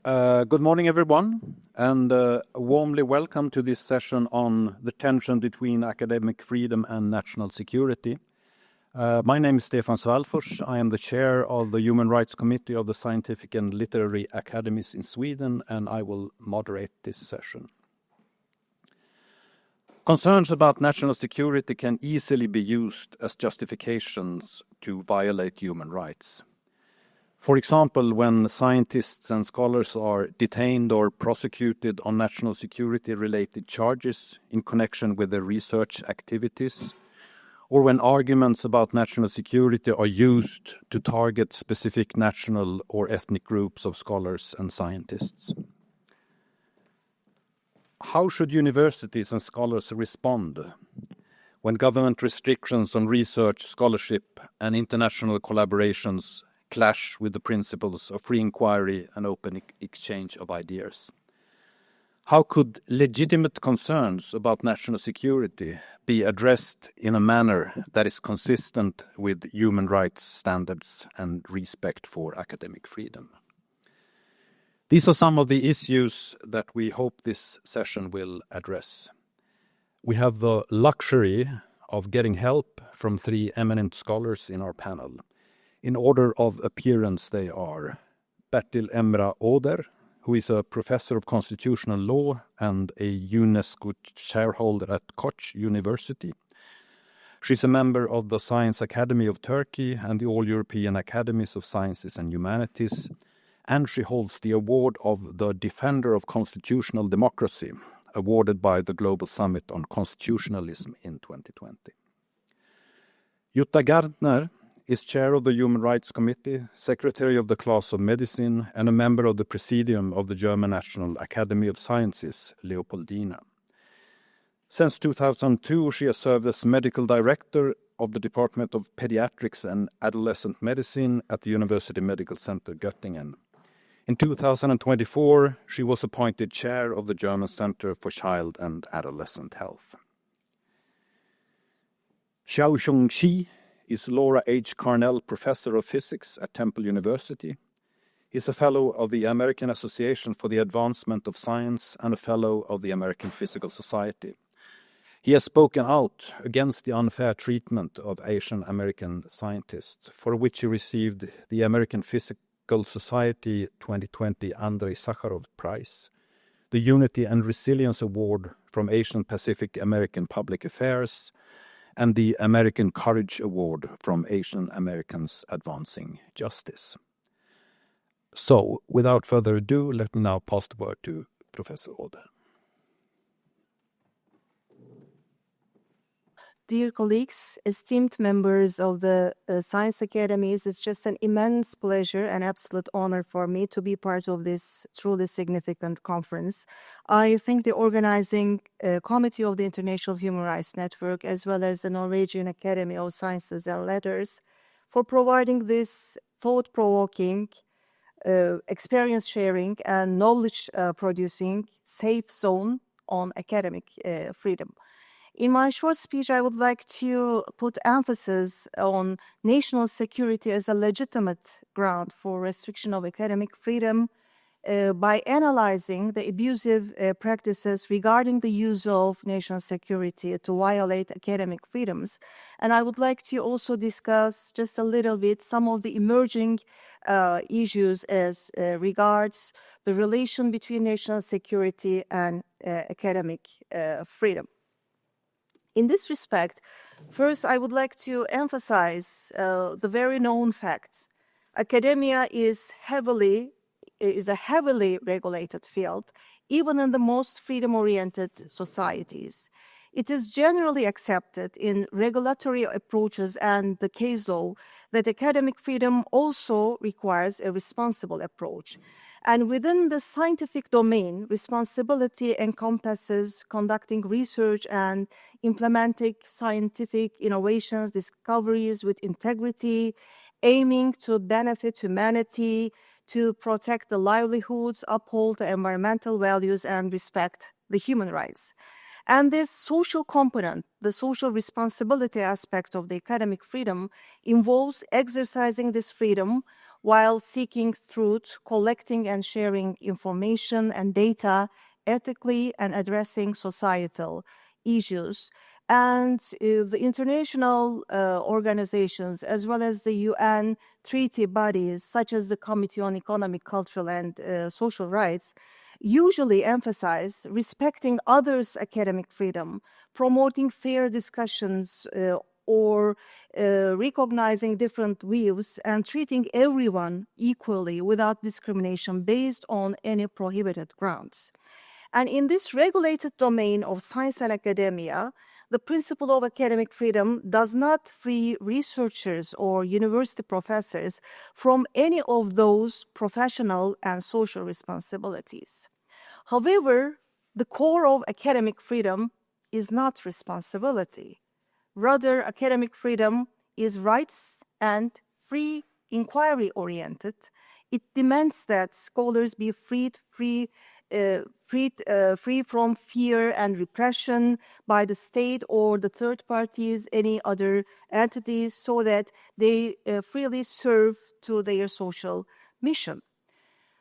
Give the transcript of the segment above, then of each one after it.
Good morning, everyone, and warmly welcome to this session on the tension between academic freedom and national security. My name is Stefan Svallfors. I am the chair of the Human Rights Committee of the Scientific and Literary Academies in Sweden, and I will moderate this session. Concerns about national security can easily be used as justifications to violate human rights. For example, when scientists and scholars are detained or prosecuted on national security-related charges in connection with their research activities, or when arguments about national security are used to target specific national or ethnic groups of scholars and scientists. How should universities and scholars respond when government restrictions on research, scholarship, and international collaborations clash with the principles of free inquiry and open exchange of ideas? How could legitimate concerns about national security be addressed in a manner that is consistent with human rights standards and respect for academic freedom? These are some of the issues that we hope this session will address. We have the luxury of getting help from three eminent scholars in our panel. In order of appearance, they are Bertil Emrah Oder, who is a professor of constitutional law and a UNESCO shareholder at Koç University. She's a member of the Science Academy of Turkey and the All-European Academies of Sciences and Humanities, and she holds the award of the Defender of Constitutional Democracy, awarded by the Global Summit on Constitutionalism in 2020. Jutta Gärtner is chair of the Human Rights Committee, secretary of the class of medicine, and a member of the presidium of the German National Academy of Sciences, Leopoldina. Since 2002, she has served as medical director of the Department of Pediatrics and Adolescent Medicine at the University Medical Center Göttingen. In 2024, she was appointed chair of the German Center for Child and Adolescent Health. Xiaoxing is Laura H. Carnell Professor of Physics at Temple University. He's a fellow of the American Association for the Advancement of Science and a fellow of the American Physical Society. He has spoken out against the unfair treatment of Asian American scientists, for which he received the American Physical Society 2020 Andrei Sakharov Prize, the Unity and Resilience Award from Asian Pacific American Public Affairs, and the American Courage Award from Asian Americans Advancing Justice. So, without further ado, let me now pass the word to Professor Oder. Dear colleagues, esteemed members of the Science Academies, it's just an immense pleasure and absolute honor for me to be part of this truly significant conference. I thank the organizing committee of the International Human Rights Network, as well as the Norwegian Academy of Sciences and Letters, for providing this thought-provoking, experience sharing, and knowledge producing safe zone on academic freedom. In my short speech, I would like to put emphasis on national security as a legitimate ground for restriction of academic freedom by analyzing the abusive practices regarding the use of national security to violate academic freedoms. And I would like to also discuss just a little bit some of the emerging issues as regards the relation between national security and academic freedom. In this respect, first, I would like to emphasize the very known fact. Academia is a heavily regulated field, even in the most freedom-oriented societies. It is generally accepted in regulatory approaches and the case law that academic freedom also requires a responsible approach. And within the scientific domain, responsibility encompasses conducting research and implementing scientific innovations, discoveries with integrity, aiming to benefit humanity, to protect the livelihoods, uphold the environmental values, and respect the human rights. And this social component, the social responsibility aspect of the academic freedom, involves exercising this freedom while seeking truth, collecting and sharing information and data ethically, and addressing societal issues. And the international organizations, as well as the UN treaty bodies, such as the Committee on Economic, Cultural, and Social Rights, usually emphasize respecting others' academic freedom, promoting fair discussions or recognizing different views, and treating everyone equally without discrimination based on any prohibited grounds. And in this regulated domain of science and academia, the principle of academic freedom does not free researchers or university professors from any of those professional and social responsibilities. However, the core of academic freedom is not responsibility. Rather, academic freedom is rights and free inquiry oriented. It demands that scholars be free from fear and repression by the state or the third parties, any other entities, so that they freely serve to their social mission.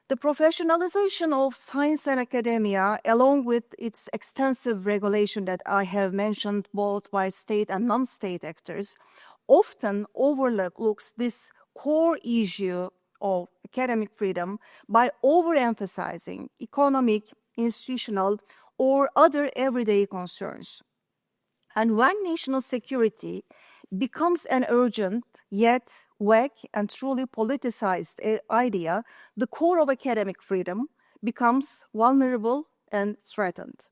The professionalization of science and academia, along with its extensive regulation that I have mentioned both by state and non-state actors, often overlooks this core issue of academic freedom by overemphasizing economic, institutional, or other everyday concerns. And when national security becomes an urgent yet vague and truly politicized idea, the core of academic freedom becomes vulnerable and threatened.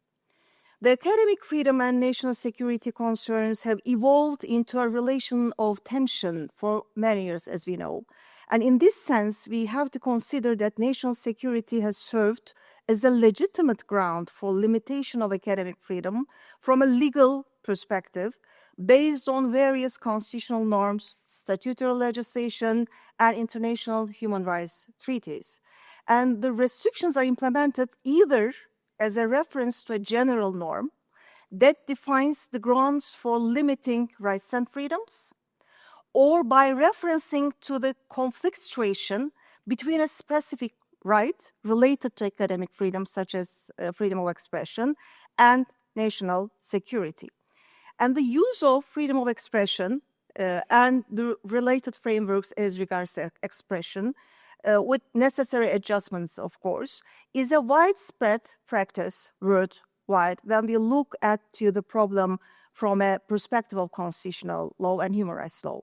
The academic freedom and national security concerns have evolved into a relation of tension for many years, as we know. And in this sense, we have to consider that national security has served as a legitimate ground for limitation of academic freedom from a legal perspective, based on various constitutional norms, statutory legislation, and international human rights treaties. And the restrictions are implemented either as a reference to a general norm that defines the grounds for limiting rights and freedoms, or by referencing to the conflict situation between a specific right related to academic freedom, such as freedom of expression, and national security. And the use of freedom of expression and the related frameworks as regards to expression, with necessary adjustments, of course, is a widespread practice worldwide when we look at the problem from a perspective of constitutional law and human rights law.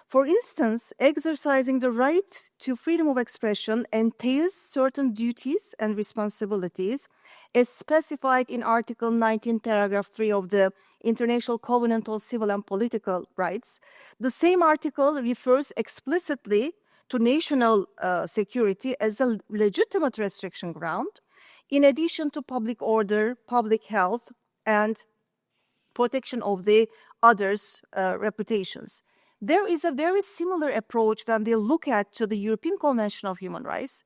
For instance, exercising the right to freedom of expression entails certain duties and responsibilities as specified in Article 19, Paragraph 3 of the International Covenant on Civil and Political Rights. The same article refers explicitly to national security as a legitimate restriction ground, in addition to public order, public health, and protection of the others' reputations. There is a very similar approach when we look at the European Convention of Human Rights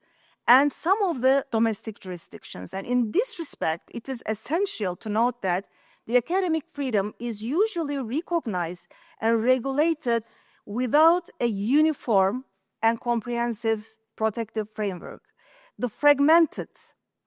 and some of the domestic jurisdictions. And in this respect, it is essential to note that the academic freedom is usually recognized and regulated without a uniform and comprehensive protective framework. The fragmented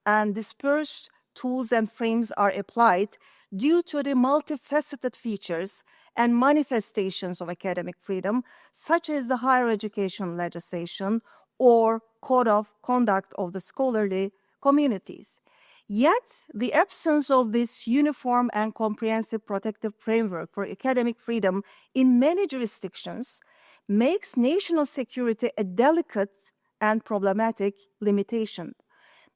and dispersed tools and frames are applied due to the multifaceted features and manifestations of academic freedom, such as the higher education legislation or code of conduct of the scholarly communities. Yet, the absence of this uniform and comprehensive protective framework for academic freedom in many jurisdictions makes national security a delicate and problematic limitation.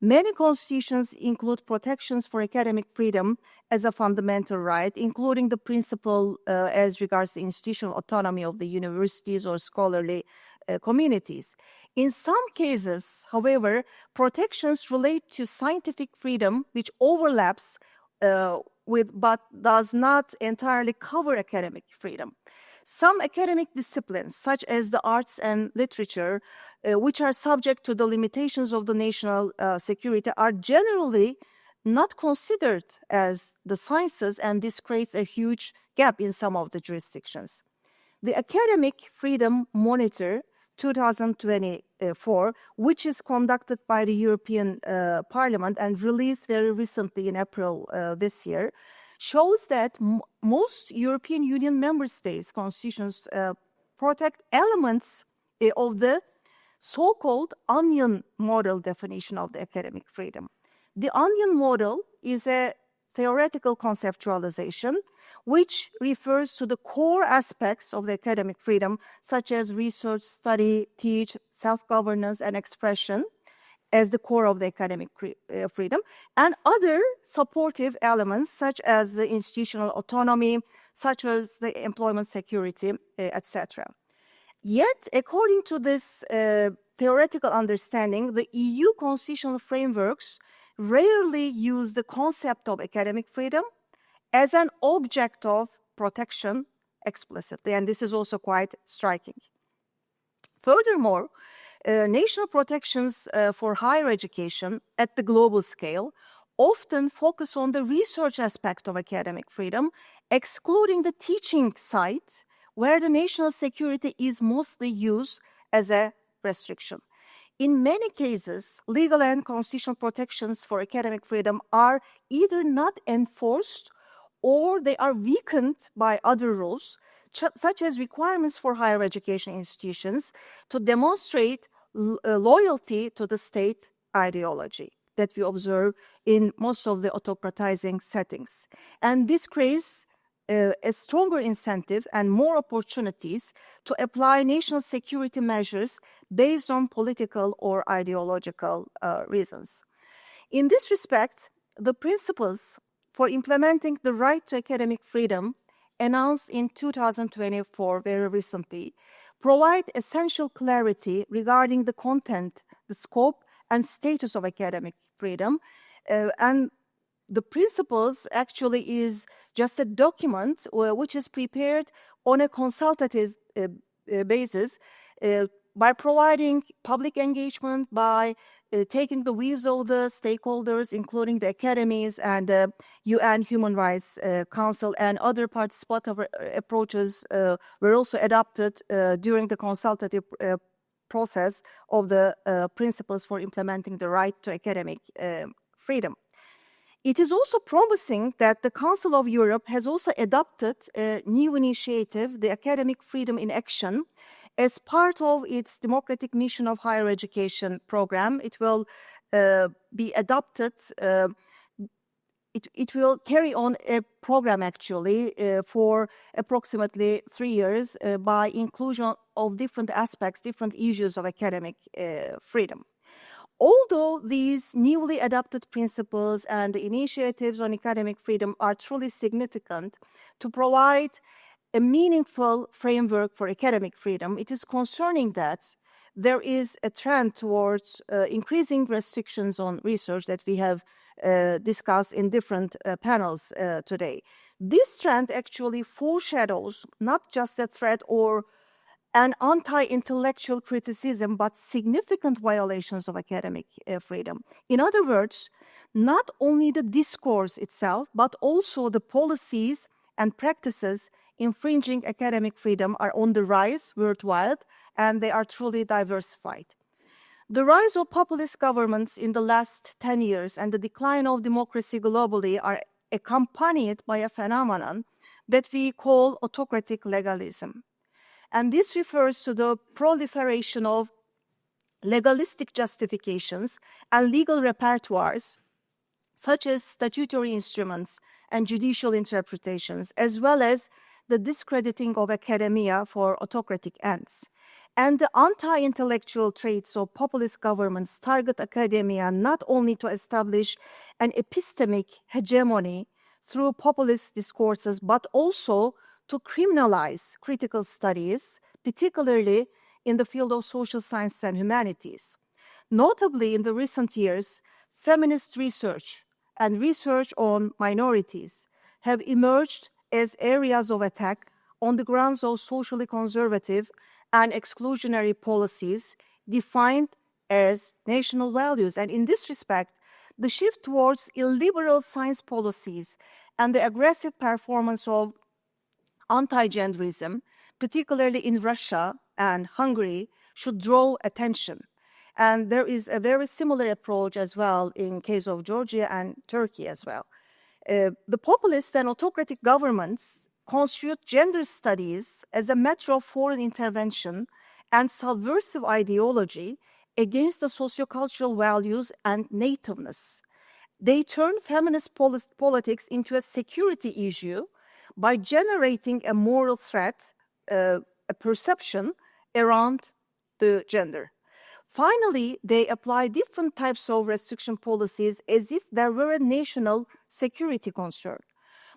Many constitutions include protections for academic freedom as a fundamental right, including the principle as regards the institutional autonomy of the universities or scholarly communities. In some cases, however, protections relate to scientific freedom, which overlaps with but does not entirely cover academic freedom. Some academic disciplines, such as the arts and literature, which are subject to the limitations of the national security, are generally not considered as the sciences, and this creates a huge gap in some of the jurisdictions. The Academic Freedom Monitor 2024, which is conducted by the European Parliament and released very recently in April this year, shows that most European Union member states' constitutions protect elements of the so-called onion model definition of the academic freedom. The onion model is a theoretical conceptualization which refers to the core aspects of the academic freedom, such as research, study, teach, self-governance, and expression as the core of the academic freedom, and other supportive elements such as the institutional autonomy, such as the employment security, etc. Yet, according to this theoretical understanding, the EU constitutional frameworks rarely use the concept of academic freedom as an object of protection explicitly, and this is also quite striking. Furthermore, national protections for higher education at the global scale often focus on the research aspect of academic freedom, excluding the teaching side, where the national security is mostly used as a restriction. In many cases, legal and constitutional protections for academic freedom are either not enforced or they are weakened by other rules, such as requirements for higher education institutions to demonstrate loyalty to the state ideology that we observe in most of the autocratizing settings. And this creates a stronger incentive and more opportunities to apply national security measures based on political or ideological reasons. In this respect, the principles for implementing the right to academic freedom announced in 2024 very recently provide essential clarity regarding the content, the scope, and status of academic freedom. And the principles actually is just a document which is prepared on a consultative basis by providing public engagement, by taking the views of the stakeholders, including the academies and the UN Human Rights Council, and other participatory approaches were also adopted during the consultative process of the principles for implementing the right to academic freedom. It is also promising that the Council of Europe has also adopted a new initiative, the Academic Freedom in Action, as part of its democratic mission of higher education program. It will be adopted. It will carry on a program actually for approximately 3 years by inclusion of different aspects, different issues of academic freedom. Although these newly adopted principles and the initiatives on academic freedom are truly significant to provide a meaningful framework for academic freedom, it is concerning that there is a trend towards increasing restrictions on research that we have discussed in different panels today. This trend actually foreshadows not just a threat or an anti-intellectual criticism, but significant violations of academic freedom. In other words, not only the discourse itself, but also the policies and practices infringing academic freedom are on the rise worldwide, and they are truly diversified. The rise of populist governments in the last 10 years and the decline of democracy globally are accompanied by a phenomenon that we call autocratic legalism. And this refers to the proliferation of legalistic justifications and legal repertoires, such as statutory instruments and judicial interpretations, as well as the discrediting of academia for autocratic ends. And the anti-intellectual traits of populist governments target academia not only to establish an epistemic hegemony through populist discourses, but also to criminalize critical studies, particularly in the field of social sciences and humanities. Notably, in the recent years, feminist research and research on minorities have emerged as areas of attack on the grounds of socially conservative and exclusionary policies defined as national values. And in this respect, the shift towards illiberal science policies and the aggressive performance of anti-genderism, particularly in Russia and Hungary, should draw attention. And there is a very similar approach as well in case of Georgia and Turkey as well. The populist and autocratic governments constitute gender studies as a matter of foreign intervention and subversive ideology against the sociocultural values and nativeness. They turn feminist politics into a security issue by generating a moral threat, a perception around the gender. Finally, they apply different types of restriction policies as if there were a national security concern.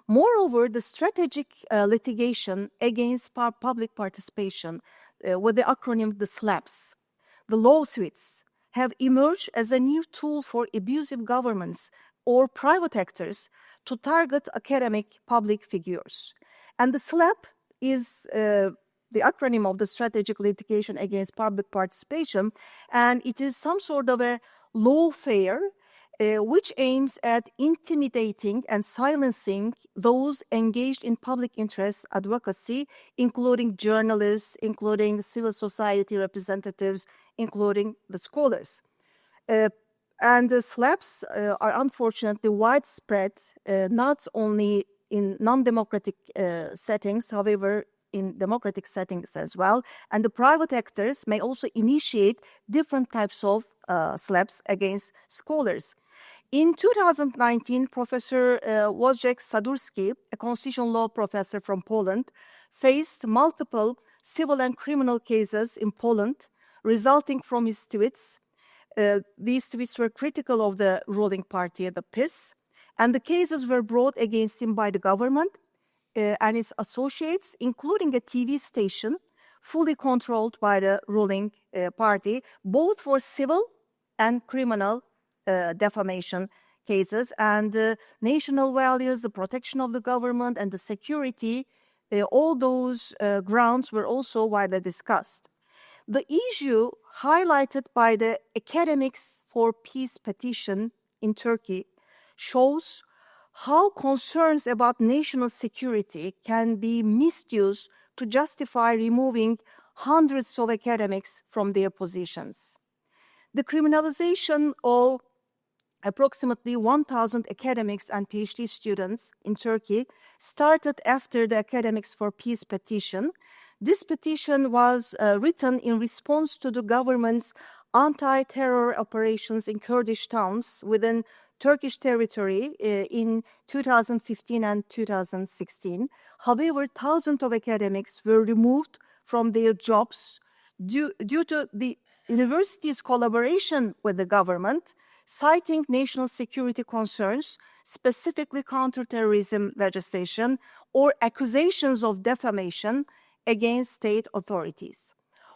Moreover, the strategic litigation against public participation with the acronym the SLAPs, the lawsuits, have emerged as a new tool for abusive governments or private actors to target academic public figures. And the SLAP is the acronym of the strategic litigation against public participation, and it is some sort of a lawfare which aims at intimidating and silencing those engaged in public interest advocacy, including journalists, including civil society representatives, including the scholars. And the SLAPs are unfortunately widespread, not only in non-democratic settings, however, in democratic settings as well. And the private actors may also initiate different types of SLAPs against scholars. In 2019, Professor Wojciech Sadurski, a constitutional law professor from Poland, faced multiple civil and criminal cases in Poland resulting from his tweets. These tweets were critical of the ruling party, the PiS, and the cases were brought against him by the government and its associates, including a TV station fully controlled by the ruling party, both for civil and criminal defamation cases. And national values, the protection of the government, and the security, all those grounds were also widely discussed. The issue highlighted by the Academics for Peace petition in Turkey shows how concerns about national security can be misused to justify removing hundreds of academics from their positions. The criminalization of approximately 1,000 academics and PhD students in Turkey started after the Academics for Peace petition. This petition was written in response to the government's anti-terror operations in Kurdish towns within Turkish territory in 2015 and 2016. However, thousands of academics were removed from their jobs due to the university's collaboration with the government, citing national security concerns, specifically counterterrorism legislation, or accusations of defamation against state authorities.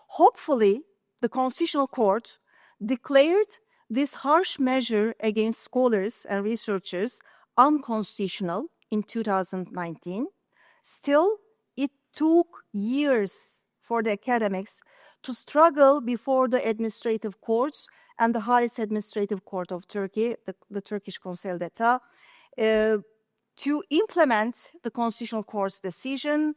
Hopefully, the Constitutional Court declared this harsh measure against scholars and researchers unconstitutional in 2019. Still, it took years for the academics to struggle before the administrative courts and the highest administrative court of Turkey, the Turkish Conseil d'Etat, to implement the Constitutional Court's decision.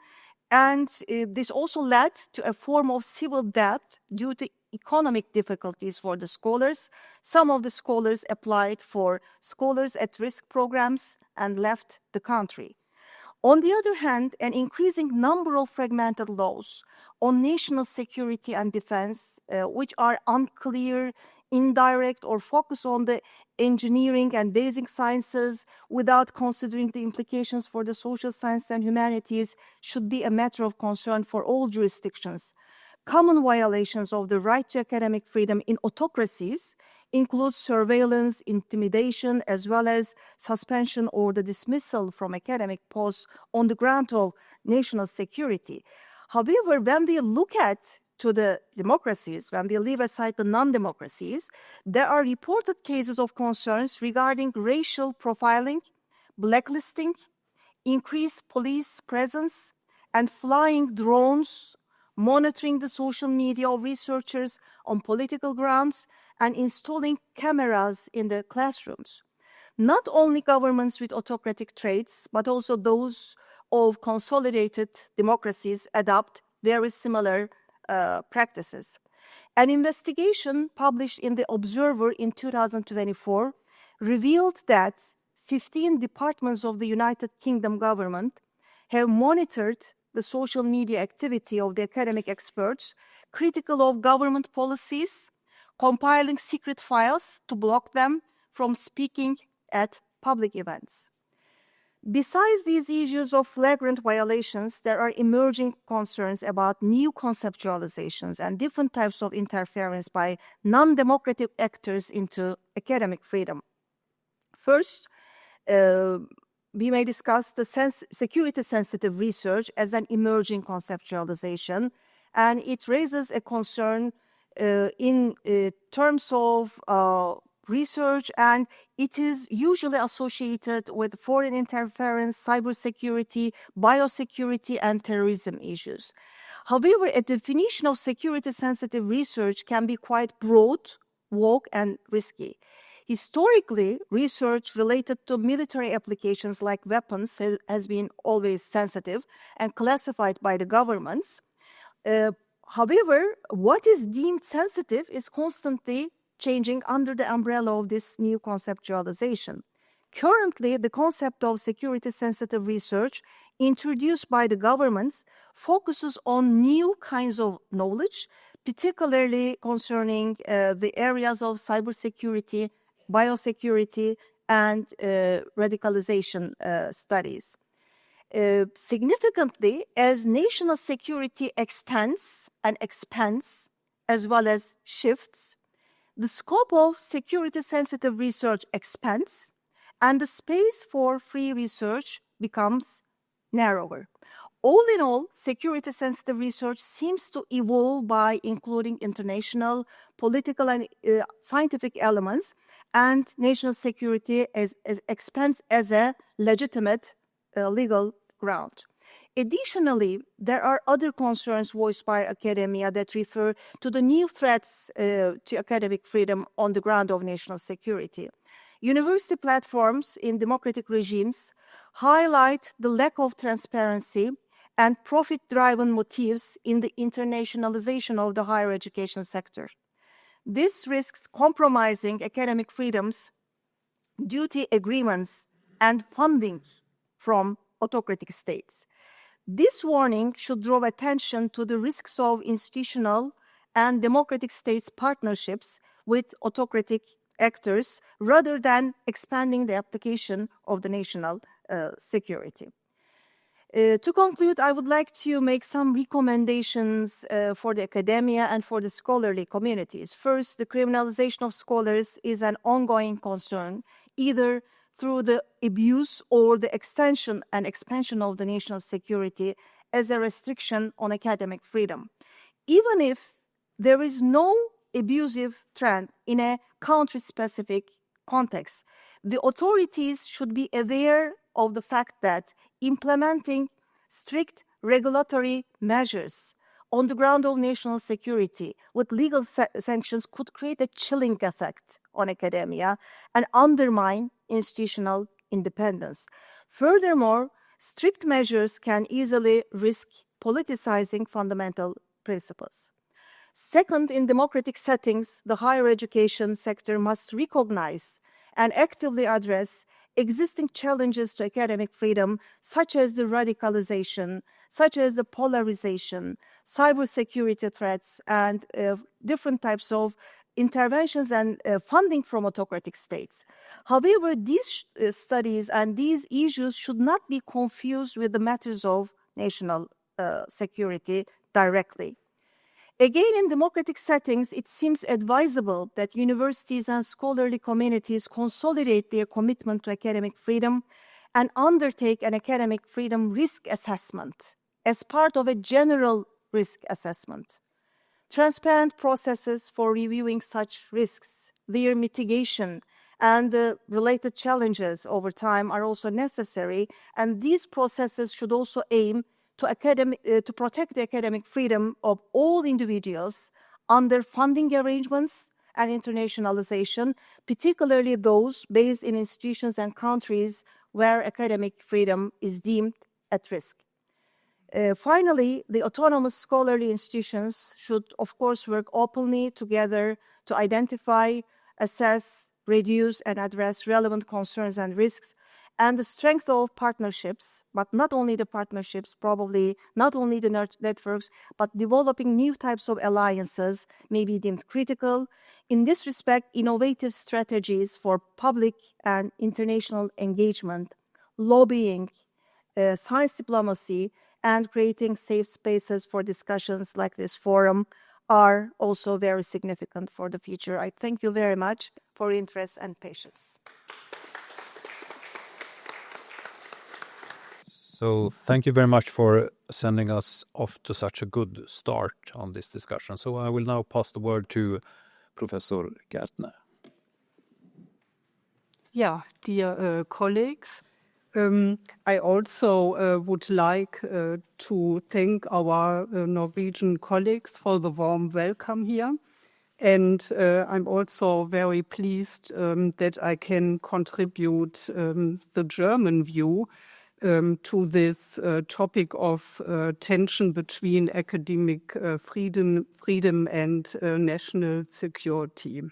And this also led to a form of civil debt due to economic difficulties for the scholars. Some of the scholars applied for scholars at risk programs and left the country. On the other hand, an increasing number of fragmented laws on national security and defense, which are unclear, indirect, or focus on the engineering and basic sciences without considering the implications for the social sciences and humanities, should be a matter of concern for all jurisdictions. Common violations of the right to academic freedom in autocracies include surveillance, intimidation, as well as suspension or the dismissal from academic posts on the ground of national security. However, when we look at to the democracies, when we leave aside the non-democracies, there are reported cases of concerns regarding racial profiling, blacklisting, increased police presence, and flying drones, monitoring the social media of researchers on political grounds, and installing cameras in the classrooms. Not only governments with autocratic traits, but also those of consolidated democracies adopt very similar practices. An investigation published in The Observer in 2024 revealed that 15 departments of the United Kingdom government have monitored the social media activity of the academic experts critical of government policies, compiling secret files to block them from speaking at public events. Besides these issues of flagrant violations, there are emerging concerns about new conceptualizations and different types of interference by non-democratic actors into academic freedom. First, we may discuss the security-sensitive research as an emerging conceptualization, and it raises a concern in terms of research, and it is usually associated with foreign interference, cybersecurity, biosecurity, and terrorism issues. However, a definition of security-sensitive research can be quite broad, vague, and risky. Historically, research related to military applications like weapons has been always sensitive and classified by the governments. However, what is deemed sensitive is constantly changing under the umbrella of this new conceptualization. Currently, the concept of security-sensitive research introduced by the governments focuses on new kinds of knowledge, particularly concerning the areas of cybersecurity, biosecurity, and radicalization studies. Significantly, as national security extends and expands, as well as shifts, the scope of security-sensitive research expands, and the space for free research becomes narrower. All in all, security-sensitive research seems to evolve by including international, political, and scientific elements, and national security expands as a legitimate legal ground. Additionally, there are other concerns voiced by academia that refer to the new threats to academic freedom on the ground of national security. University platforms in democratic regimes highlight the lack of transparency and profit-driven motives in the internationalization of the higher education sector. This risks compromising academic freedoms, duty agreements, and funding from autocratic states. This warning should draw attention to the risks of institutional and democratic states' partnerships with autocratic actors rather than expanding the application of the national security. To conclude, I would like to make some recommendations for the academia and for the scholarly communities. First, the criminalization of scholars is an ongoing concern, either through the abuse or the extension and expansion of the national security as a restriction on academic freedom. Even if there is no abusive trend in a country-specific context, the authorities should be aware of the fact that implementing strict regulatory measures on the ground of national security with legal sanctions could create a chilling effect on academia and undermine institutional independence. Furthermore, strict measures can easily risk politicizing fundamental principles. Second, in democratic settings, the higher education sector must recognize and actively address existing challenges to academic freedom, such as the radicalization, such as the polarization, cybersecurity threats, and different types of interventions and funding from autocratic states. However, these studies and these issues should not be confused with the matters of national security directly. Again, in democratic settings, it seems advisable that universities and scholarly communities consolidate their commitment to academic freedom and undertake an academic freedom risk assessment as part of a general risk assessment. Transparent processes for reviewing such risks, their mitigation, and the related challenges over time are also necessary, and these processes should also aim to protect the academic freedom of all individuals under funding arrangements and internationalization, particularly those based in institutions and countries where academic freedom is deemed at risk. Finally, the autonomous scholarly institutions should, of course, work openly together to identify, assess, reduce, and address relevant concerns and risks, and the strength of partnerships, but not only the partnerships, probably not only the networks, but developing new types of alliances may be deemed critical. In this respect, innovative strategies for public and international engagement, lobbying, science diplomacy, and creating safe spaces for discussions like this forum are also very significant for the future. I thank you very much for your interest and patience. So thank you very much for sending us off to such a good start on this discussion. So I will now pass the word to Professor Gärtner. Yeah, dear colleagues, I also would like to thank our Norwegian colleagues for the warm welcome here. And I'm also very pleased that I can contribute the German view to this topic of tension between academic freedom and national security.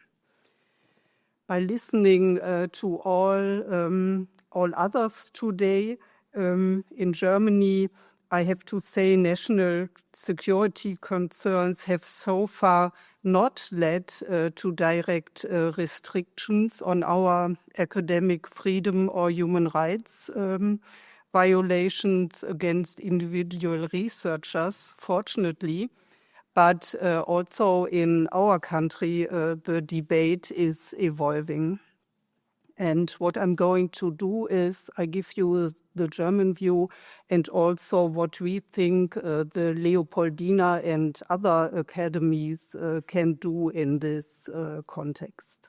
By listening to all others today in Germany, I have to say national security concerns have so far not led to direct restrictions on our academic freedom or human rights violations against individual researchers, fortunately. But also in our country, the debate is evolving. And what I'm going to do is I give you the German view and also what we think the Leopoldina and other academies can do in this context.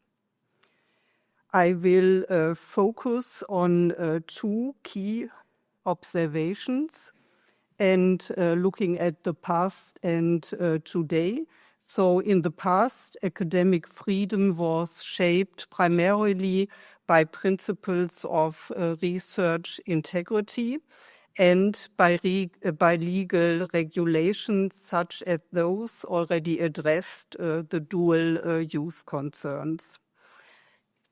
I will focus on two key observations and looking at the past and today. So in the past, academic freedom was shaped primarily by principles of research integrity and by legal regulations such as those already addressed the dual use concerns.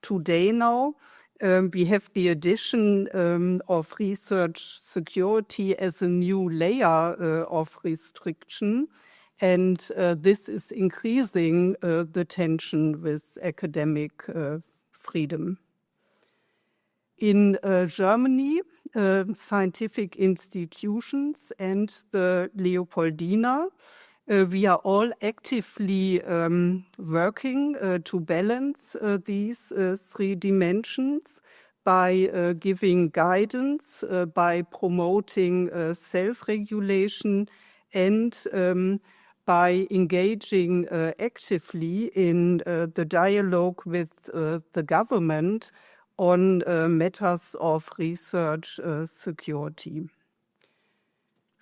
Today now, we have the addition of research security as a new layer of restriction, and this is increasing the tension with academic freedom. In Germany, scientific institutions and the Leopoldina, we are all actively working to balance these three dimensions by giving guidance, by promoting self-regulation, and by engaging actively in the dialogue with the government on matters of research security.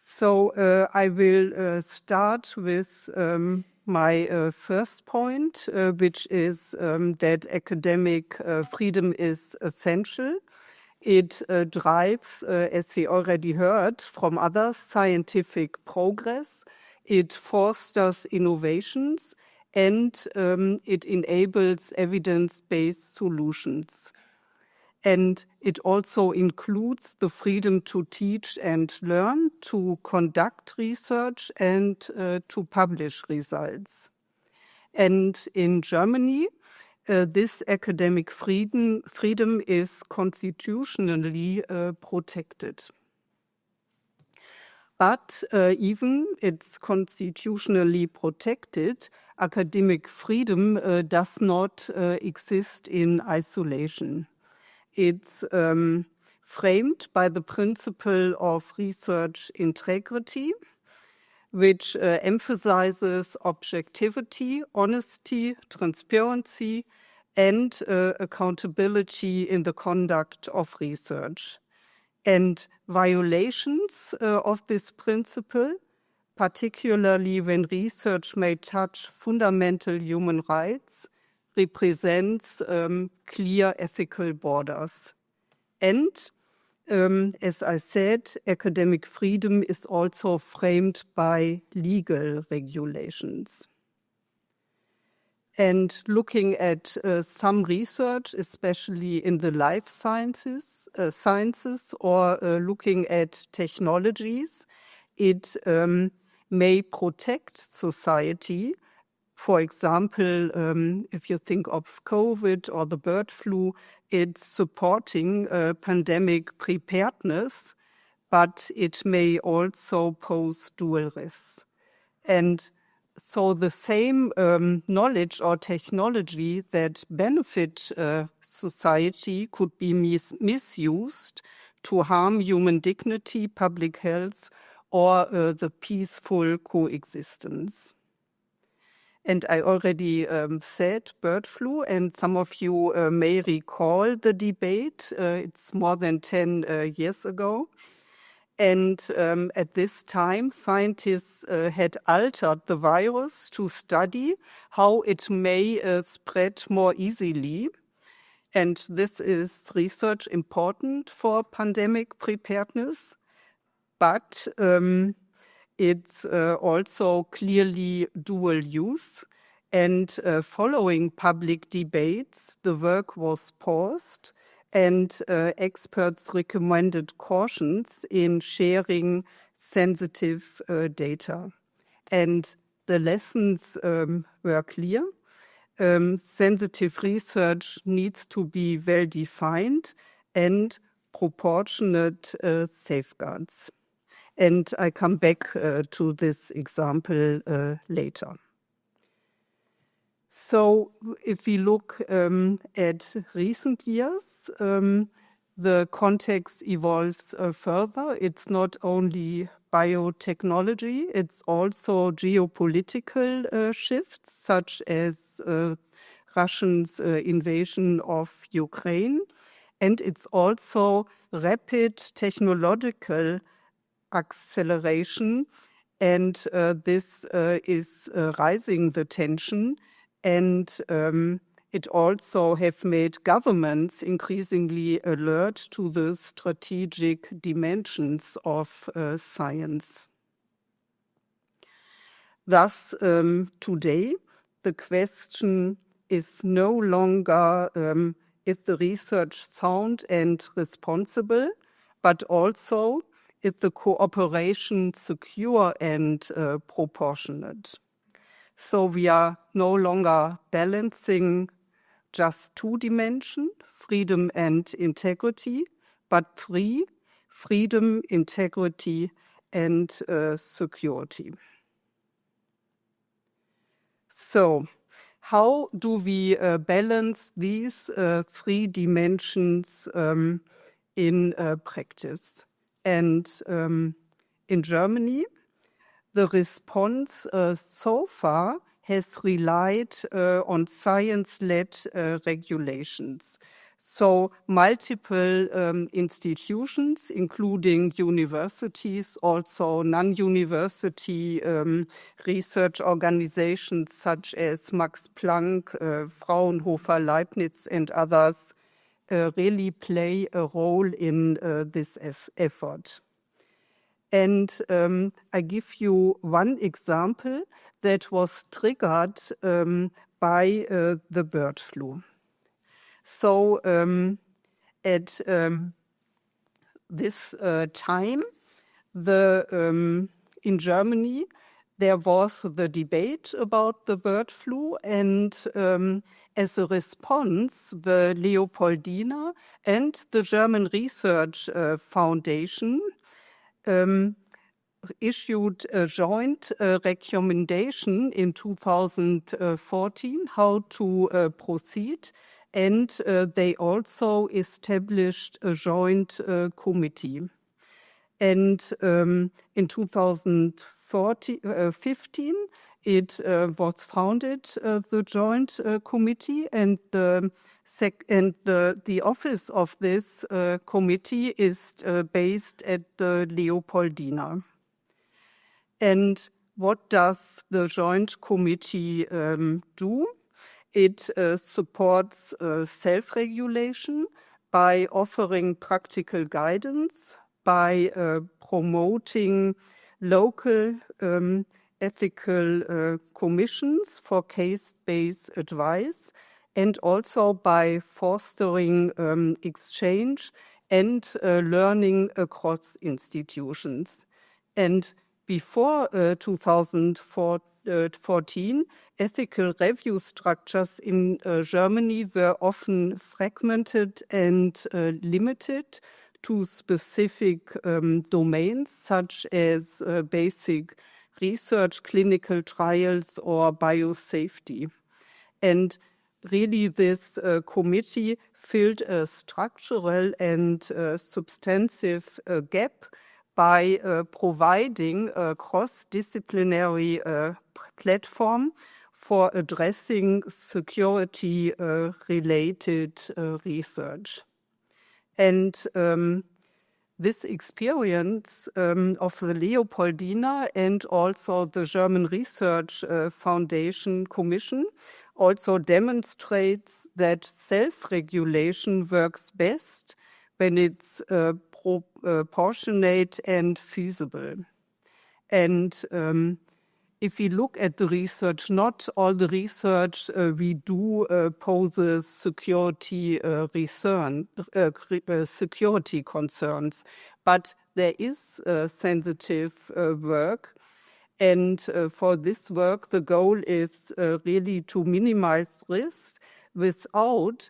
So I will start with my first point, which is that academic freedom is essential. It drives, as we already heard from others, scientific progress. It fosters innovations and it enables evidence-based solutions. And it also includes the freedom to teach and learn, to conduct research, and to publish results. And in Germany, this academic freedom is constitutionally protected. But even it's constitutionally protected, academic freedom does not exist in isolation. It's framed by the principle of research integrity, which emphasizes objectivity, honesty, transparency, and accountability in the conduct of research. And violations of this principle, particularly when research may touch fundamental human rights, represents clear ethical borders. And as I said, academic freedom is also framed by legal regulations. And looking at some research, especially in the life sciences, or looking at technologies, it may protect society. For example, if you think of COVID or the bird flu, it's supporting pandemic preparedness, but it may also pose dual risks. And so the same knowledge or technology that benefit society could be misused to harm human dignity, public health, or the peaceful coexistence. And I already said bird flu, and some of you may recall the debate. It's more than 10 years ago. And at this time, scientists had altered the virus to study how it may spread more easily. And this is research important for pandemic preparedness, but it's also clearly dual use. And following public debates, the work was paused, and experts recommended cautions in sharing sensitive data. And the lessons were clear. Sensitive research needs to be well defined and proportionate safeguards. And I come back to this example later. So if we look at recent years, the context evolves further. It's not only biotechnology, it's also geopolitical shifts, such as Russia's invasion of Ukraine. And it's also rapid technological acceleration, and this is rising the tension. And it also have made governments increasingly alert to the strategic dimensions of science. Thus, today, the question is no longer if the research sound and responsible, but also if the cooperation secure and proportionate. So we are no longer balancing just two dimensions, freedom and integrity, but three, freedom, integrity, and security. So how do we balance these three dimensions in practice? And in Germany, the response so far has relied on science-led regulations. So multiple institutions, including universities, also non-university research organizations such as Max Planck, Fraunhofer, Leibniz, and others, really play a role in this effort. And I give you one example that was triggered by the bird flu. So at this time, in Germany, there was the debate about the bird flu, and as a response, the Leopoldina and the German Research Foundation issued a joint recommendation in 2014 how to proceed, and they also established a joint committee. And in 2015, it was founded, the joint committee, and the office of this committee is based at the Leopoldina. And what does the joint committee do? It supports self-regulation, by offering practical guidance, by promoting local ethical commissions for case-based advice, and also by fostering exchange and learning across institutions. And before 2014, ethical review structures in Germany were often fragmented and limited to specific domains, such as basic research, clinical trials, or biosafety. And really this committee filled a structural and substantive gap by providing a cross-disciplinary platform for addressing security-related research. And this experience of the Leopoldina and also the German Research Foundation Commission also demonstrates that self-regulation works best when it's proportionate and feasible. And if we look at the research, not all the research we do poses security security concerns, but there is sensitive work. And for this work, the goal is really to minimize risk without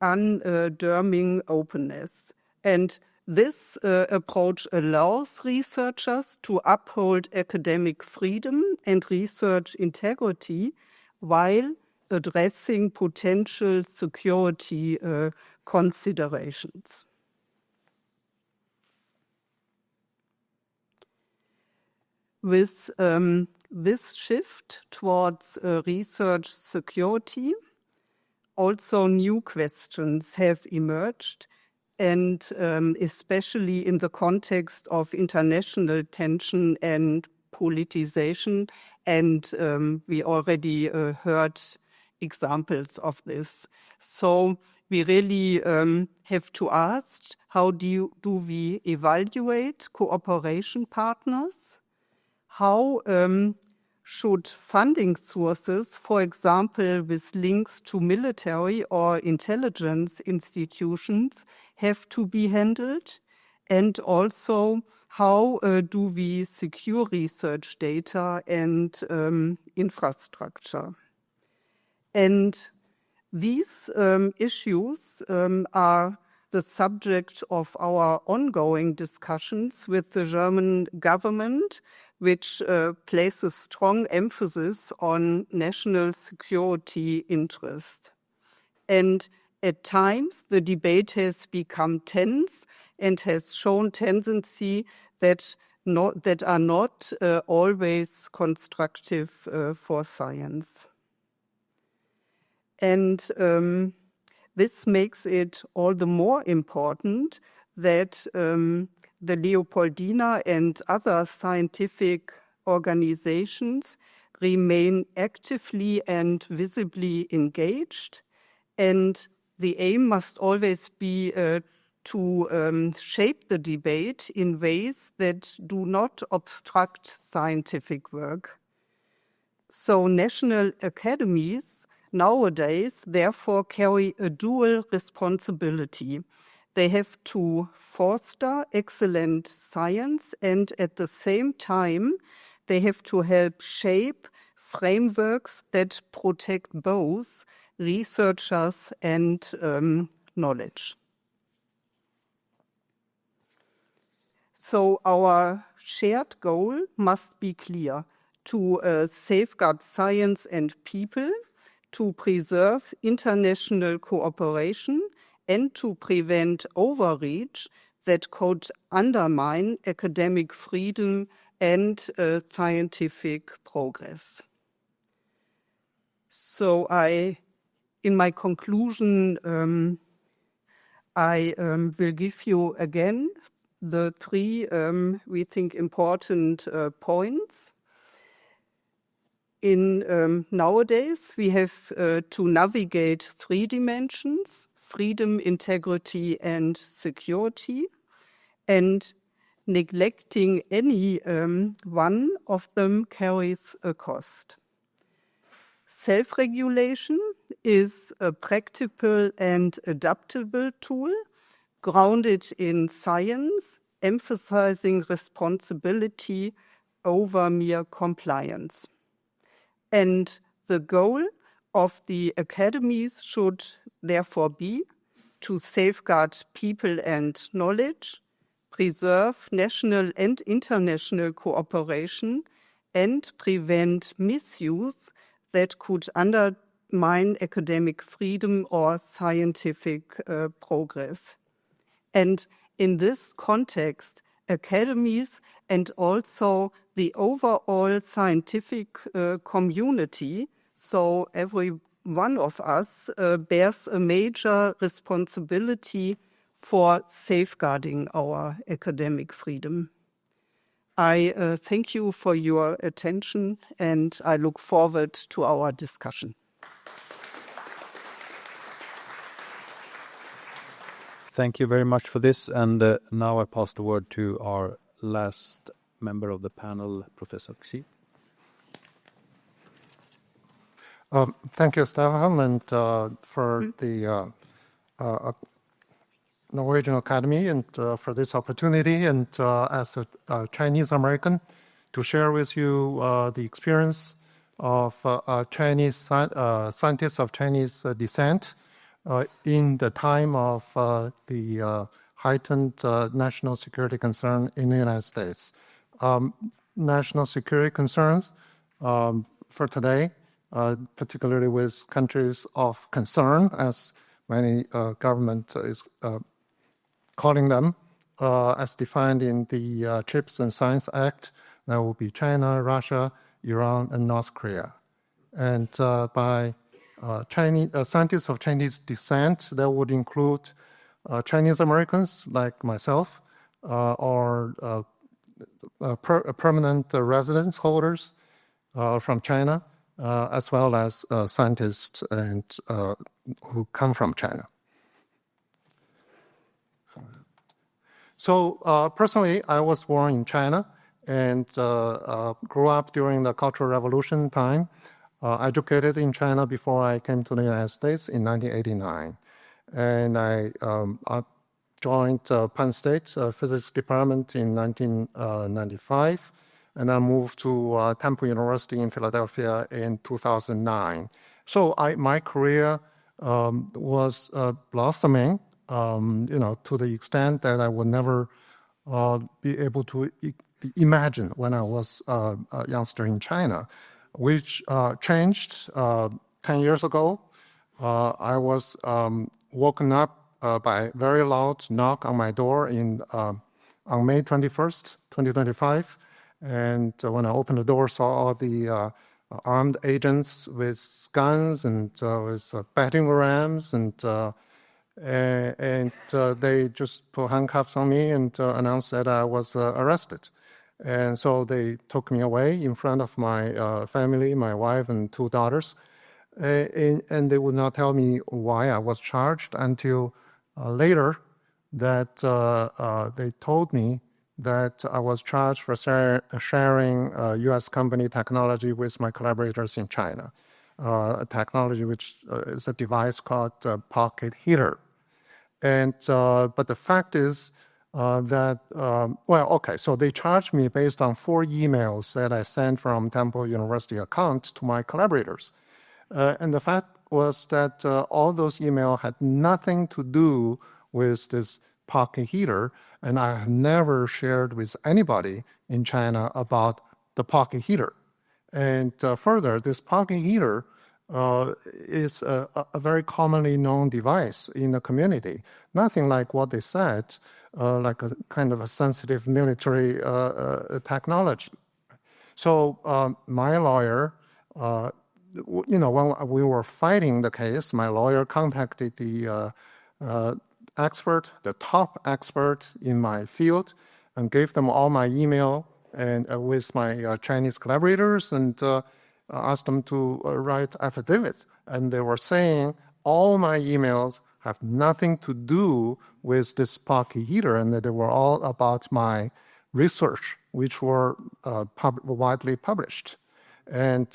underming openness. And this approach allows researchers to uphold academic freedom and research integrity while addressing potential security considerations. With this shift towards research security, also new questions have emerged, and especially in the context of international tension and politicization, and we already heard examples of this. So we really have to ask, how do we evaluate cooperation partners? How should funding sources, for example, with links to military or intelligence institutions, have to be handled? And also, how do we secure research data and infrastructure? And these issues are the subject of our ongoing discussions with the German government, which places strong emphasis on national security interest. And at times, the debate has become tense and has shown tendency that are not always constructive for science. And this makes it all the more important that the Leopoldina and other scientific organizations remain actively and visibly engaged. And the aim must always be to shape the debate in ways that do not obstruct scientific work. So national academies nowadays therefore carry a dual responsibility. They have to foster excellent science, and at the same time, they have to help shape frameworks that protect both researchers and knowledge. So our shared goal must be clear: to safeguard science and people, to preserve international cooperation, and to prevent overreach that could undermine academic freedom and scientific progress. So in my conclusion, I will give you again the three, we think, important points. Nowadays, we have to navigate 3 dimensions: freedom, integrity, and security. And neglecting any one of them carries a cost. Self-regulation is a practical and adaptable tool grounded in science, emphasizing responsibility over mere compliance. And the goal of the academies should therefore be to safeguard people and knowledge, preserve national and international cooperation, and prevent misuse that could undermine academic freedom or scientific progress. And in this context, academies and also the overall scientific community, so every one of us bears a major responsibility for safeguarding our academic freedom. I thank you for your attention, and I look forward to our discussion. Thank you very much for this. And now I pass the word to our last member of the panel, Professor Xi. Thank you, Stefan, and for the Norwegian Academy and for this opportunity, and as a Chinese American, to share with you the experience of Chinese scientists of Chinese descent in the time of the heightened national security concern in the United States. National security concerns for today, particularly with countries of concern, as many government is calling them, as defined in the Chips and Science Act. That will be China, Russia, Iran, and North Korea. And by Chinese scientists of Chinese descent, that would include Chinese Americans like myself, or permanent residence holders from China, as well as scientists and who come from China. So personally, I was born in China and grew up during the Cultural Revolution time. Educated in China before I came to the United States in 1989. And I joined Penn State Physics Department in 1995. And I moved to Temple University in Philadelphia in 2009. So my career was blossoming, to the extent that I would never be able to imagine when I was a youngster in China, which changed 10 years ago. I was woken up by a very loud knock on my door on May 21st, 2025. And when I opened the door, saw all the armed agents with guns and with battering rams, and they just put handcuffs on me and announced that I was arrested. And so they took me away in front of my family, my wife and 2 daughters, and they would not tell me why I was charged until later that they told me that I was charged for sharing U.S. company technology with my collaborators in China, a technology which is a device called pocket heater. And but the fact is that, so they charged me based on 4 emails that I sent from Temple University account to my collaborators. And the fact was that all those emails had nothing to do with this pocket heater, and I have never shared with anybody in China about the pocket heater. And further, this pocket heater is a very commonly known device in the community. Nothing like what they said, like a kind of a sensitive military technology. So my lawyer, when we were fighting the case, my lawyer contacted the top expert in my field, and gave them all my email and with my Chinese collaborators, and asked them to write affidavits, and they were saying all my emails have nothing to do with this pocket heater, and that they were all about my research, which were widely published. And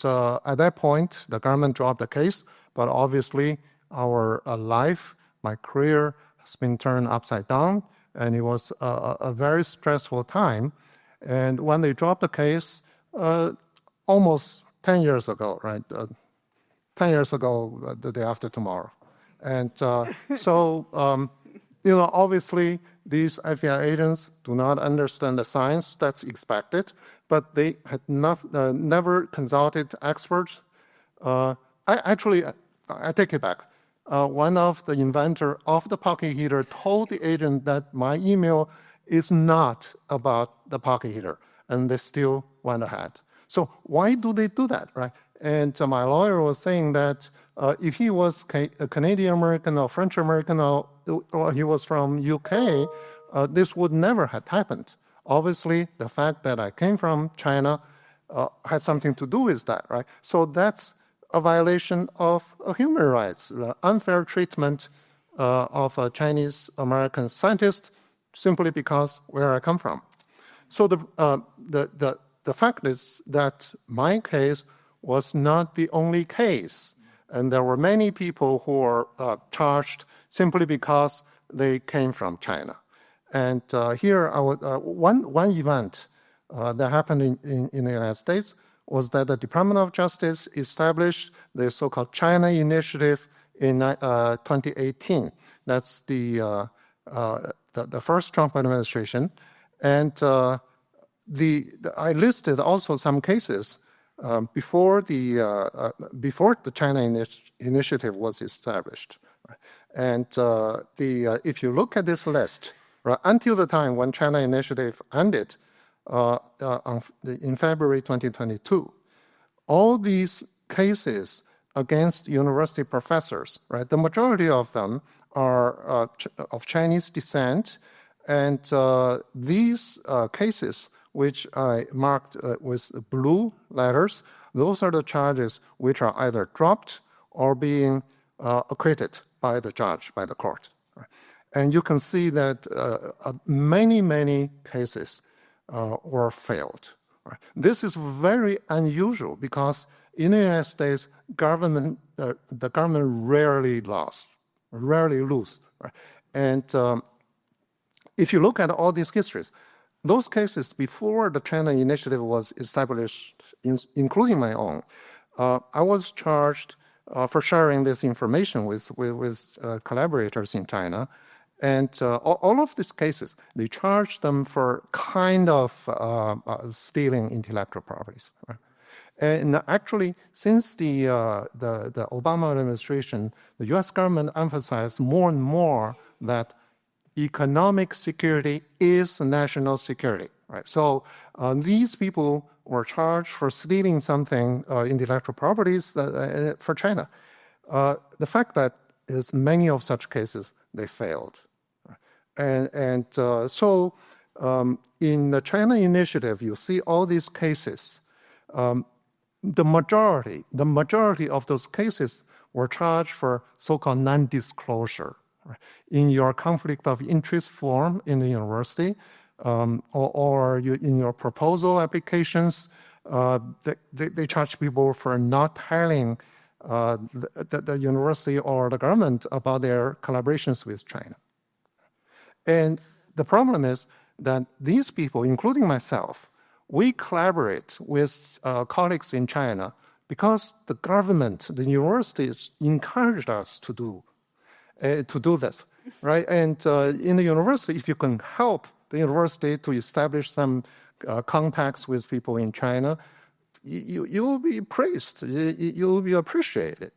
at that point, the government dropped the case, but obviously our life, my career, has been turned upside down, and it was a very stressful time. And when they dropped the case, almost 10 years ago, right? 10 years ago, the day after tomorrow. And obviously, these FBI agents do not understand the science that's expected, but they had never consulted experts. I take it back. One of the inventor of the pocket heater told the agent that my email is not about the pocket heater, and they still went ahead. So why do they do that, right? And my lawyer was saying that if he was a Canadian American or French American or he was from UK, this would never have happened. Obviously, the fact that I came from China had something to do with that, right? So that's a violation of human rights, the unfair treatment of a Chinese American scientist simply because where I come from. So the fact is that my case was not the only case, and there were many people who were charged simply because they came from China. And here, one event that happened in the United States was that the Department of Justice established the so-called China Initiative in 2018. That's the first Trump administration. And I listed also some cases before the China Initiative was established. And if you look at this list, right, until the time when China Initiative ended in February 2022, all these cases against university professors, right, the majority of them are of Chinese descent, and these cases, which I marked with blue letters, those are the charges which are either dropped or being acquitted by the judge, by the court. And you can see that many cases were failed. This is very unusual because in the United States, the government rarely lose. Right? And if you look at all these histories, those cases before the China Initiative was established, including my own, I was charged for sharing this information with collaborators in China. And all of these cases, they charged them for kind of stealing intellectual properties. Right? And actually, since the Obama administration, the U.S. government emphasized more and more that economic security is national security. Right? So these people were charged for stealing something, intellectual properties for China. The fact that is many of such cases, they failed. And so in the China Initiative, you see all these cases. The majority of those cases were charged for so-called non-disclosure. Right? In your conflict of interest form in the university, or in your proposal applications, they charge people for not telling the university or the government about their collaborations with China. And the problem is that these people, including myself, we collaborate with colleagues in China because the government, the universities encouraged us to do this, right? And in the university, if you can help the university to establish some contacts with people in China, you will be praised, you will be appreciated.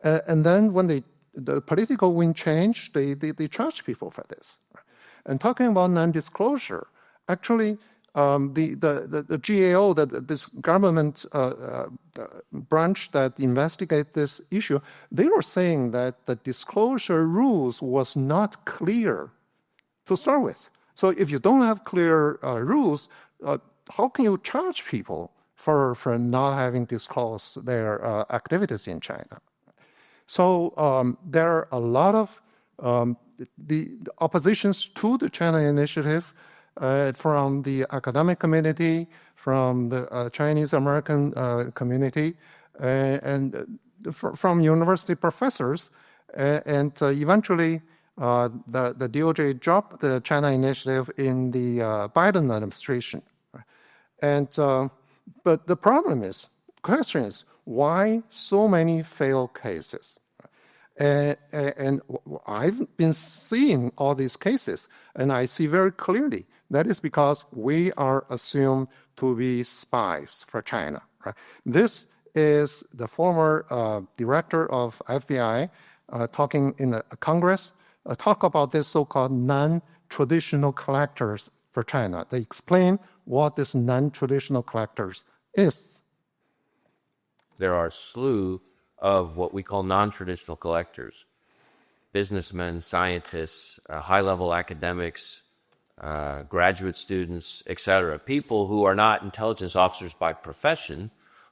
And then when the political wind changed, they charge people for this. And talking about non-disclosure, actually, the GAO, this government branch that investigate this issue, they were saying that the disclosure rules was not clear to start with. So if you don't have clear rules, how can you charge people for not having disclosed their activities in China. So there are a lot of the oppositions to the China initiative from the academic community, from the Chinese American community, and from university professors, and eventually the DOJ dropped the China initiative in the Biden administration. And but the question is, why so many failed cases? And I've been seeing all these cases, and I see very clearly that is because we are assumed to be spies for China. Right? This is the former director of FBI talking in the Congress, talk about this so-called non-traditional collectors for China. They explain what this non-traditional collectors is. There are a slew of what we call non-traditional collectors, businessmen, scientists, high-level academics, graduate students, etc., people who are not intelligence officers by profession,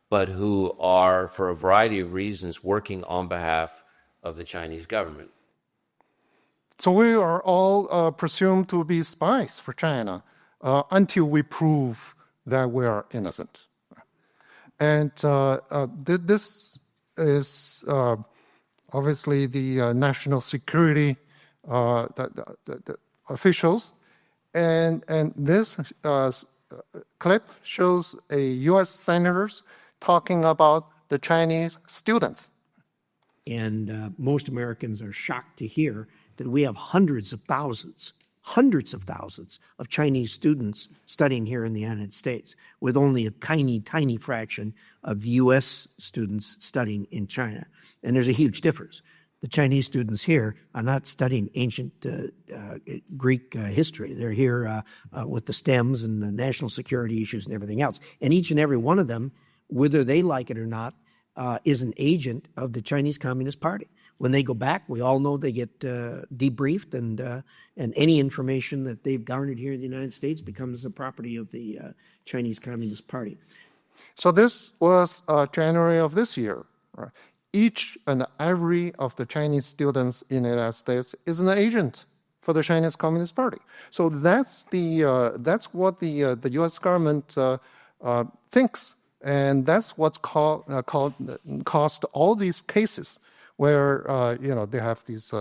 but who are, for a variety of reasons, working on behalf of the Chinese government. So we are all presumed to be spies for China until we prove that we are innocent. And this is obviously the national security the officials. And this clip shows a U.S. senators talking about the Chinese students. And most Americans are shocked to hear that we have hundreds of thousands of Chinese students studying here in the United States, with only a tiny, tiny fraction of U.S. students studying in China. And there's a huge difference. The Chinese students here are not studying ancient Greek history. They're here with the STEMs and the national security issues and everything else. And each and every one of them, whether they like it or not, is an agent of the Chinese Communist Party. When they go back, we all know they get debriefed, and any information that they've garnered here in the United States becomes the property of the Chinese Communist Party. So this was January of this year. Right? Each and every of the Chinese students in the United States is an agent for the Chinese Communist Party. So that's what the U.S. government thinks, and that's what's caused all these cases where they have these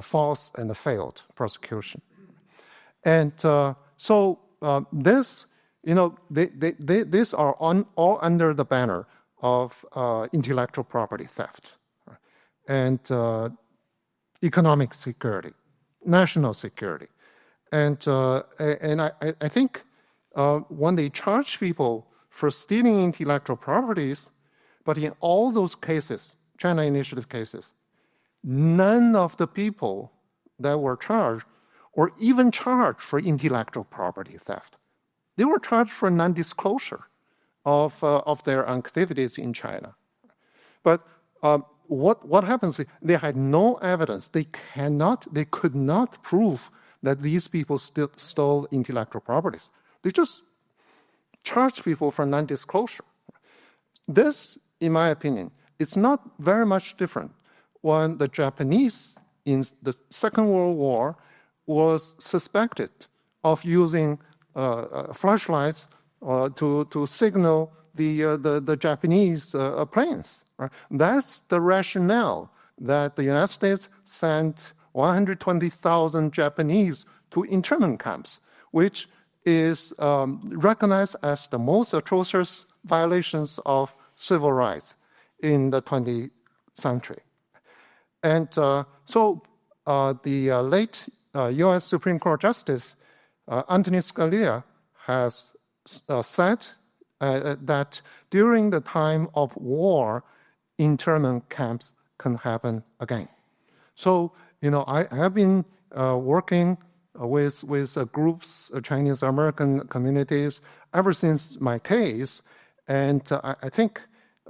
false and failed prosecution. And so this, these are all under the banner of intellectual property theft and economic security, national security. And I think when they charge people for stealing intellectual properties, but in all those cases, China Initiative cases, none of the people that were charged or even charged for intellectual property theft. They were charged for non-disclosure of their activities in China. But what happens? They had no evidence. They could not prove that these people stole intellectual properties. They just charged people for non-disclosure. This, in my opinion, it's not very much different when the Japanese in the Second World War was suspected of using flashlights to signal the Japanese planes. Right? That's the rationale that the United States sent 120,000 Japanese to internment camps, which is recognized as the most atrocious violations of civil rights in the 20th century. And so the late U.S. Supreme Court Justice Anthony Scalia has said that during the time of war, internment camps can happen again. So, I have been working with groups, Chinese American communities, ever since my case. And I think,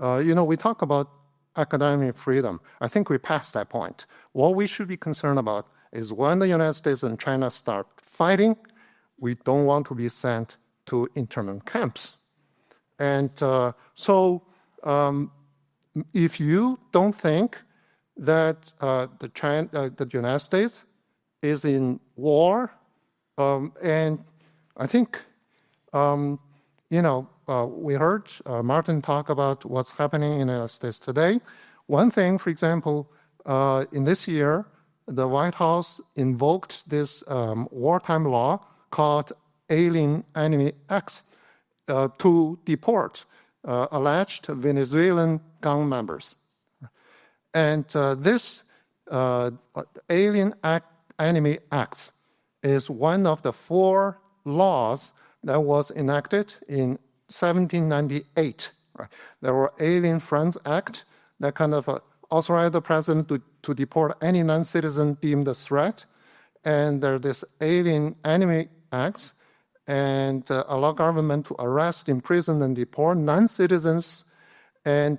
we talk about academic freedom. I think we passed that point. What we should be concerned about is when the United States and China start fighting, we don't want to be sent to internment camps. And if you don't think that the United States is in war, and I think, we heard Martin talk about what's happening in the United States today. One thing, for example, in this year, the White House invoked this wartime law called Alien Enemy Acts to deport alleged Venezuelan gang members. And this Alien Enemy Act is one of the 4 laws that was enacted in 1798. Right? There were Alien Friends Act that kind of authorized the president to deport any non-citizen deemed a threat. And there's this Alien Enemy Acts, and allow government to arrest, imprison, and deport non-citizens, and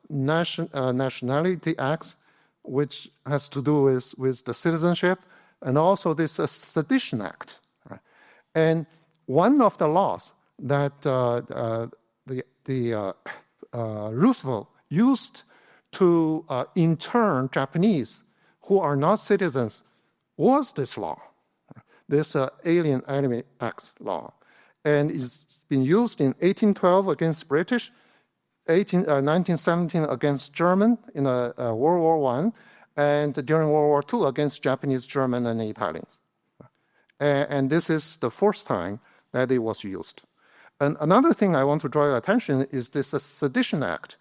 Nationality Acts, which has to do with the citizenship, and also this Sedition Act. Right? And one of the laws that Roosevelt used to intern Japanese who are not citizens was this law, this Alien Enemy Acts law. And it's been used in 1812 against British, 1917 against German in World War I, and during World War II against Japanese, German, and Italians. And this is the 4th time that it was used. And another thing I want to draw your attention is this Sedition Act.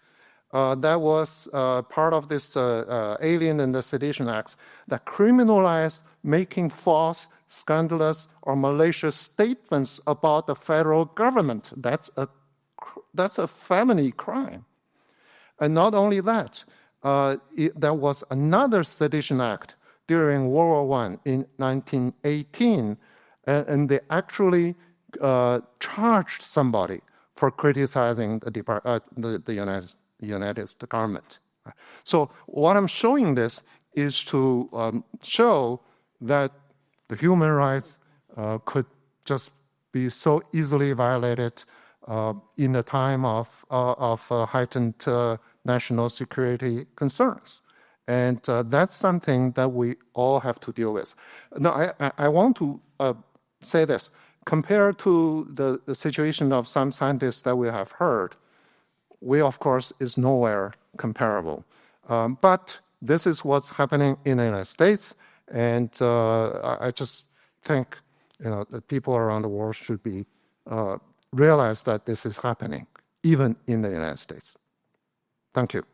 That was part of this Alien and the Sedition Acts that criminalized making false, scandalous, or malicious statements about the federal government. That's a felony crime. And not only that, there was another Sedition Act during World War I in 1918, and they actually charged somebody for criticizing the United government. So what I'm showing this is to show that the human rights could just be so easily violated in a time of heightened national security concerns. And that's something that we all have to deal with. Now, I want to say this. Compared to the situation of some scientists that we have heard, we, of course, is nowhere comparable. But this is what's happening in the United States, and I just think that people around the world should be realize that this is happening, even in the United States. Thank you.